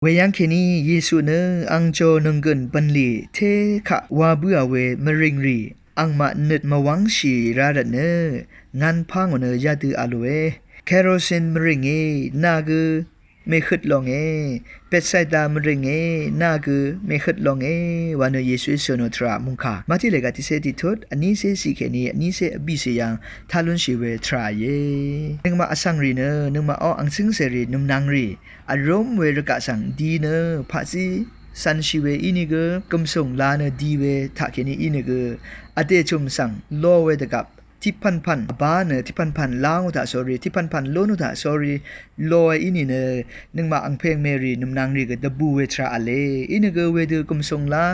เวยังเคนีเยซูเนอังโจนงเกินปันลีเทขะวาเบื่อเวมริงรีอังมาเนตมาวังชีราดเนงานพังเนยาตืออาลเวแคโรเซนมริงเอนากือไม่ขึ้นลงเป็ดไซดามริงนากือไม่ขึ้นลงวันเยซูสโนทรามุงคามาที่เลกาติเซติทดอันนี้เซสิเคนีอันนี้เซบิเซยังทาลุนชีเวทราเยนึงมาอสังรีเนนึงมาอ้ออังซิงเซรีนุมนางรีอารมณ์เวรกะสังดีเนพาซีสันชีเวอินิเกกมส่งลาเนดีเวทาเคนีอินิเกอเดชุมสังโลเวตกับที่พันบ้านเนที่พันล้างอุตาสอรีที่พันโลนุตาสอรีลอยอินิเนนึงมาอังเพงเมรีนุมนางรีกดับบูเวทราอเลอินิเกเวเดกมส่งลา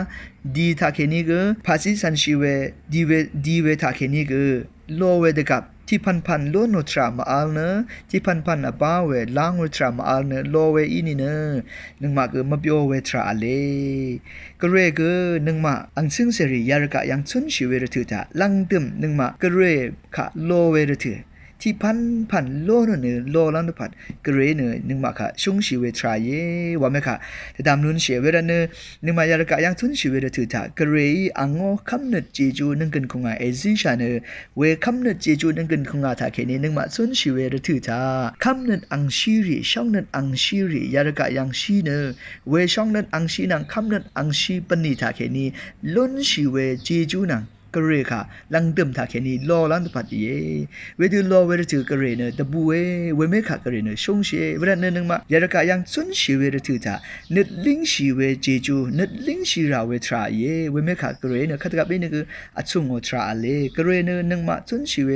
ดีทาเคนีเกพาซิสันชีเวดีเวทาเคนีเกโลเวเดกับที่พันโลนุตรามาอัลเนที่พันบ้าเวล้างอุตรามาอัลเนโลเวอินิเนนึงมาเกมาเปียวเวทราอเลกเรเกนึงมาอังซึ่งเสรียารกะยังชุนชีเวรถือตาลังตึมนึงมากเรขะโลเวรถือที่พันโลนเนโลลังตุพัดกเรเนนึงมาค่ะชุงชีเวทราเยว่าไหมค่ะแต่ตามนุนเสียเวรเนนึงมายารกะยังชุนชีเวรถือตากเรอังโอคำนึดเจจูนึงกันคงไงเอซิชาเนเวคำนึดเจจูนึงกันคงไงถ้าแค่นี้นึงมาชุนชีเวรถือตาคำนึดอังชีรีช่องนึดอังชีรียารกะยังชีเนเวช่องนึดอังชีนังคำนึดอังชีปนิถ้าแค่นี้ล้นชีเวเจจูนังกเรค่ะลังเดิมถ้าแค่นี้ลอลังตุพัดเยเวดูลอเวรถือกเรเนตบูเวเมค่ะกเรเนชงเชเวรเนนึงมายารกะยังซุนชีเวรถือตานึดลิงชีเวเจจูนึดลิงชีราเวทราเยเวเมค่ะกเรเนคัตกับเบนึกอัชุงโอทราเลกเรเนนึงมาซุนชีเว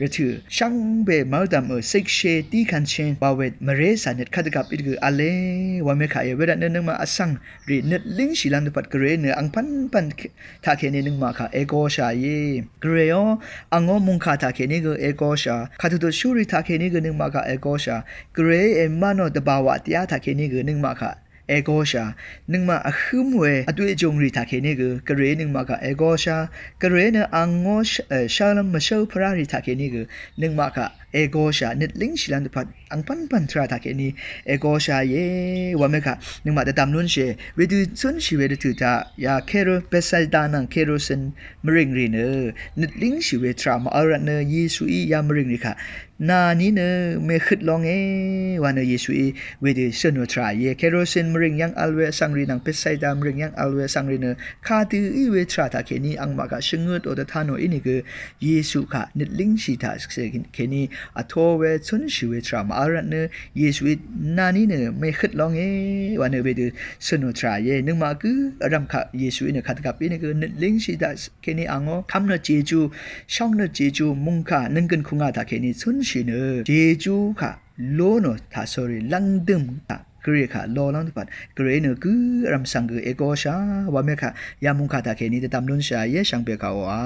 รถือช่างเบมาดามเซกเชตีคันเชนบาเวตมเรสานึดคัตกับอีกอเลวเมค่ะเวรเนนึงมาอสังรีนึดลิงชีลังตุพัดกเรเนอังพันถ้าแค่นี้นึงมาค่ะเอโกชาเยกเรโออังโอมุงคาทาเคนิกเอโกชาคาตุตชูริทาเคนิกนึงมาค่ะเอโกชากเรเอมาโนตบาวะติอาทาเคนิกนึงมาค่ะเอโกชานึงมาอคุมเวอตุเอจงริทาเคนิกกเรนึงมาค่ะเอโกชากเรเนอังโอชาลัมมาเชลพราริทาเคนิกนึงมาค่ะเอโกชาเนตลิงชิลันตุพัดอังปันทราทาเคนีเอโกชาเยวะเมค่ะนึงมาแต่ตามนุนเชเวดูซุนชิเวดตุตายาเคโรเปซัลดานังเคโรเซนมริงรีเนนึดลิงชิเวทรามาอารันเนเยซูอียามริงรีค่ะนานี้เนเมขิดลองวันเนเยซูอีเวดูเซนโนทราเยเคโรเซนมริงยังอัลเวสังรีนังเปซัลดามริงยังอัลเวสังรีเนคาตืออีเวทราทาเคนีอังมากะชงเงดโอตทานโนอินิกเยซูค่ะนึดลิงชิตาเคนีอโทเวซุนชิเวทรามาอารันเนเยซูอีนานี้เนเมขิดลองวันเนเวดูเซนโนทราเยนึงมาคือรำค่ะเยซูอีเนคัตกับอินิกนึดลิงชิตาเคนีอังโอคำนเจจูช่องนเจจูมุงค่ะนึงกันคุงอาทาเคนีซุนชิเนเจจูค่ะโลโนทาสอรีลังดึมค่ะกรีค่ะโลลังตุปัดกรีเนคือรำสังเกเอโกชาวาเมค่ะยามุงค่ะทาเคนีแต่ตามนุนชาเยชังเปกาวา